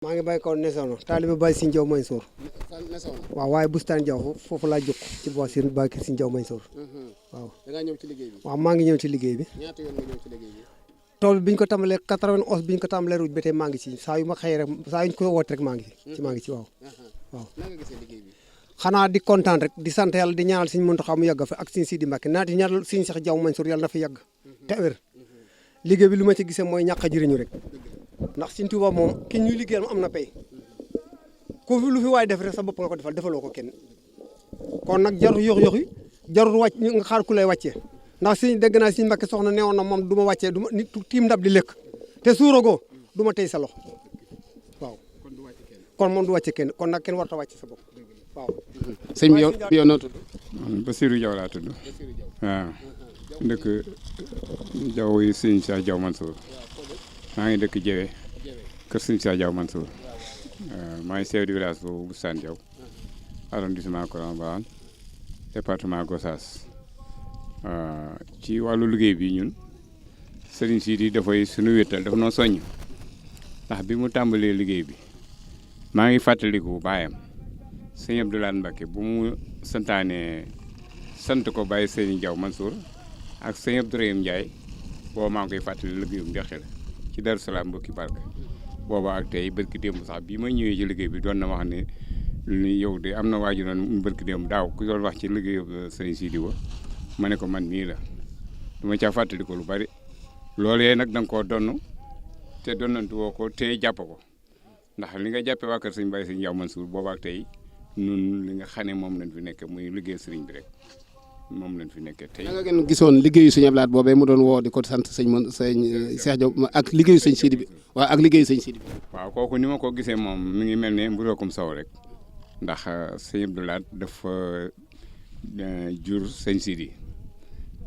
maa ngi bàyyi ko Nesono taalibe Baye Serigne Diaw Mansour waaw waaye bustaan Diaw foofu laa jóg ci boo si Baye Serigne Diaw Mansour waaw. da ngaa ñëw ci liggéey bi. waaw maa ngi ñëw ci liggéey bi. ñaata yoon nga ñëw ci liggéey bi. tool bi ñu ko tàmbalee 91 bi ñu ko tàmbalee ruuj ba tey maa ngi ci saa yu ma xëyee rek saa yu ñu ko woote rek maa ngi ci waaw. waaw nan nga gisee liggéey bi. xanaa di kontaan rek di sant yàlla di ñaanal Serigne Mountakha mu yàgg fa ak Serigne Sidi Mbacke naati ñaanal Serigne Cheikh Diaw Mansour yàlla na fa yàgg te wér liggéey bi lu ma ci gisee mooy ñàkk a jëriñu rek ndax Serigne Touba moom ki ñuy liggéeyal am na pay ku lu fi waay def rek sa bopp nga ko defaloo ko kenn kon nag jarul yox-yoxi jarul wàcc nga xaar ku lay wàccee ndax si dégg naa Serigne Mbacke soxna neewoon na moom du ma wàccee du ma nit tiim ndab di lekk te suuragoo du ma tey sa loxo waaw kon moom du wàcce kenn kon nag kenn warta wàcce sa bopp waaw. sëñ bi yow noo tudd. Bassirou Diaw laa tudd waaw dëkk Diaw yi Serigne Cheikh Diaw Mansour maa ngi dëkk Jewe kër Serigne Cheikh Diaw Mansour maa ngi chef du village bu Boustane Diaw arrondissement Colobane département Gossas ci wàllu liggéey bi ñun Serigne Sidi dafay suñu wéttal dafa noo soññ ndax bi mu tàmbalee liggéey bi maa ngi fàttaliku baayam sëñ Abdou Lahad Mbacke bu mu santaane sant ko bàyyi Serigne Diaw Mansour ak sëñ Abdourahim Ndiaye booba maa ngi koy fàttali liggéeyum Mbacke la ci Darou Salaam mbokki barke booba ak tey barki démb sax bii may ñëwee ci liggéey bi doon na wax ne ni yow de am na waaju noonu barki démb daaw ku doon wax ci liggéeyu Serigne Sidi wa ma ne ko man mii la duma caa fàttali ko lu bari loolee nag da nga koo donn te donnantu woo ko te jàpp ko ndax li nga jàppee waa kër Serigne Baye Serigne Diaw Mansour booba ak tey nun li nga xam ne moom lañ fi nekk muy liggéey Serigne bi rek moom lañ fi nekkee tey. da nga gën gisoon liggéeyu Serigne Abdou Lahad boobee mu doon woo di ko sant sëñ Cheikh Diaw ak liggéeyu Serigne Sidi bi waaw ak liggéeyu Serigne Sidi bi. waaw kooku ni ma ko gisee moom mi ngi mel ne mburookum saw rek ndax sëñ Abdou Lahad dafa jur sëñ Sidi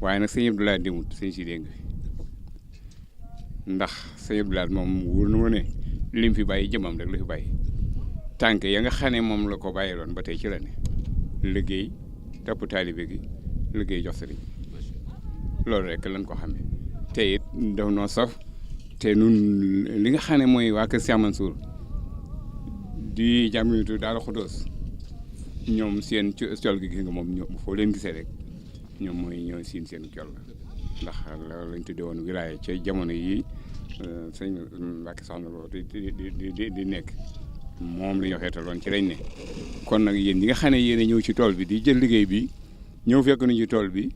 waaye nag sëñ Abdou Lahad demut sëñ Sidi ngi fi ndax sëñ Abdou Lahad moom wóor na ma ne lim fi bàyyi jëmam rek la fi bàyyi tànk ya nga xam ne moom la ko bàyyiloon ba tey ci la ne liggéey topp taalibe gi liggéey jox sëriñ loolu rek lañ ko xamee te it daf noo saf te nun li nga xam ne mooy waa kër Cheikh Mansour di jàmmitu Daaru Xudoos ñoom seen col gi gis nga moom ñoom foo leen gisee rek ñoom mooy ñoo siin seen col la ndax loolu lañ tuddee woon wilaaya ca jamono yi sëñ Mbacke soxna loolu di nekk moom la ñu xeetaloon ci lañ ne kon nag yéen ñi nga xam ne yéen a ñëw ci tool bi di jël liggéey bi ñëw fekk nañu ci tool bi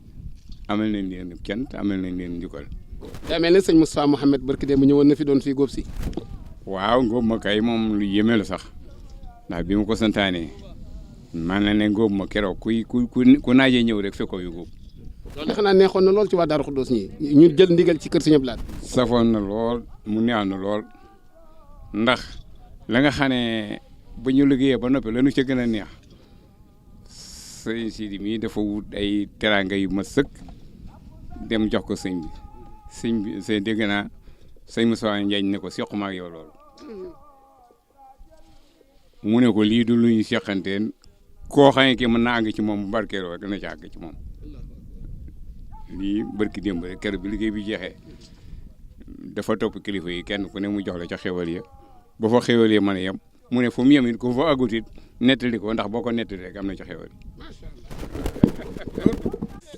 amal nañ leen cant amal nañ leen njukkal. daa mel ne sëñ Moustapha Mouhamed barki dem mu ñëwoon na fi doon fii góob si. waaw ngóob ma kay moom lu yéeme la sax ndax bi ma ko santaanee man la ne ngóob ma keroog ku naajee ñëw rek fekkoo yu góob. loolu xanaa neexoon na lool ci waa Darou Khoudoss ñi ñu jël ndigal ci kër Serigne Abdou Lahad. safoon na lool mu neex na lool ndax la nga xam ne ba ñu liggéeyee ba noppi la ñu ca gën a neex sëñ Sidi mii dafa wut ay teraanga yu ma sëkk dem jox ko sëñ bi sëñ dégg naa sëñ Moussa Ndiaye ne ko sequma ak yow loolu mu ne ko lii du lu ñu seqanteen koo xam ne kii mën naa àgg ci moom bu barkeeloo rek dana ci àgg ci moom lii barki démb rek kër bi liggéey bi jeexee dafa topp kilifa yi kenn ku ne mu jox la ca xewal ya ba fa xewal ya mën a yem mu ne fu mu yem it ku fa àggut it nettali ko ndax boo ko nettali rek am na ca xewal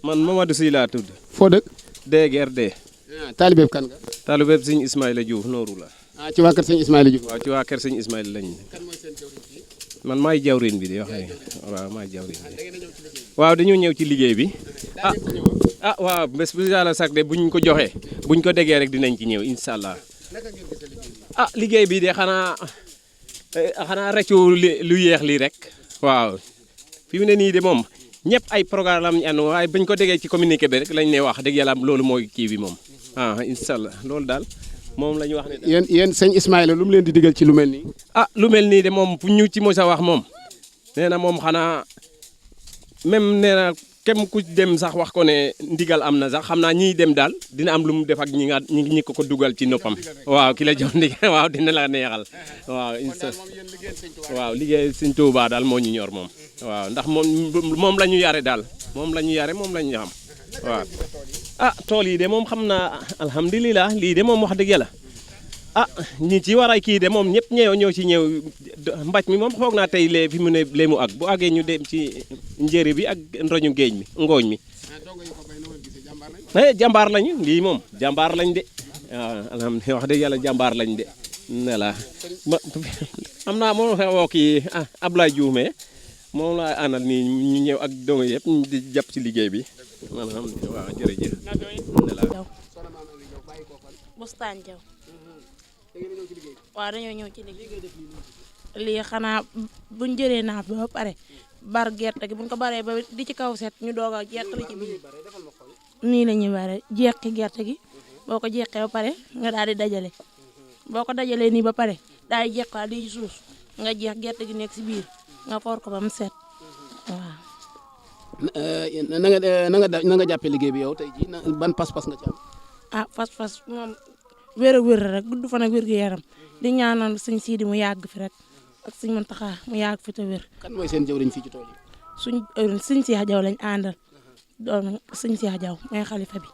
man Mamadou Sy laa tudd. foo dëkk. DGRD. taalibeeb kan nga. taalibeeb sëñ Ismaïla Diouf nooru la. ci waa kër sëñ Ismaïla Diouf. waaw ci waa kër sëñ Ismaïla lañ. kan mooy seen jawriñ fii. man maay jawriñ bi di wax waaw maay jawriñ bi. waaw dañoo ñëw ci liggéey bi. waaw bés bu yàlla sax de buñ ko joxee buñ ko déggee rek dinañ ci ñëw incha allah. liggéey bi de xanaa reccu lu yéex lii rek. waaw fi mu ne nii de moom ñëpp ay programme am ñu waaye bañ ko déggee ci communiqué bi rek lañ ne wax dëgg yàlla loolu mooy kii bi moom incha allah loolu daal moom la ñu wax ne. yéen sëñ Ismaïla lu mu leen di digal ci lu mel nii. lu mel nii de moom fu ñu ci mos a wax moom nee na moom xanaa même nee na kem ku dem sax wax ko ne ndigal am na sax xam naa ñiy dem daal dina am lu mu def ak ñi ko dugal ci noppam. waaw ki la jox ndigal waaw dina la neexal waaw incha waaw liggéey sëñ Touba daal moo ñu ñor moom. waaw ndax moom la ñu yare daal moom la ñu yare moom la ñu xam waaw. tool yi de moom xam naa alhamdulilah lii de moom wax dëgg yàlla ah ñi ci war a kii de moom ñëpp ñoo ci ñëw mbàcc mi moom foog naa tey lee fi mu ne lee mu ak bu àggee ñu dem ci njëri bi ak ndoñu géej mi ngooñ mi jàmbaar lañu lii moom jàmbaar lañ de waaw alhamdulilah wax dëgg yàlla jàmbaar lañ de voilà am naa moom woo kii Ablaye Diouf mais moom laa àndal nii ñu ñëw ak dongo yëpp ñu di jàpp ci liggéey bi alhamdulilah waaw jërëjëf Bustaan Jaw waaw dañoo ñëw ci liggéey lii xanaa buñ jëree naaf ba pare bar gerte gi buñ ko baree ba di ci kaw set ñu doog a jeqali ci biir nii la ñuy bare jeqi gerte gi boo ko jeqee ba pare nga daal di dajale boo ko dajalee nii ba pare daal di jeqaat di ci suuf nga jeex gerte gi nekk si biir nga for ko ba mu set waaw. na nga jàppee liggéey bi yow tey jii ban pas-pas nga ci am. ah pas-pas moom wér a wér rek gudd fan ak wér gu yaram di ñaanal sëñ Sidi mu yàgg fi rek ak sëñ Muntaxa mu yàgg fi te wér. kan mooy seen jëwriñ fii ci tool yi. sëñ Cheikh Jaw lañ àndal doon sëñ Cheikh Jaw mooy xalifa bi.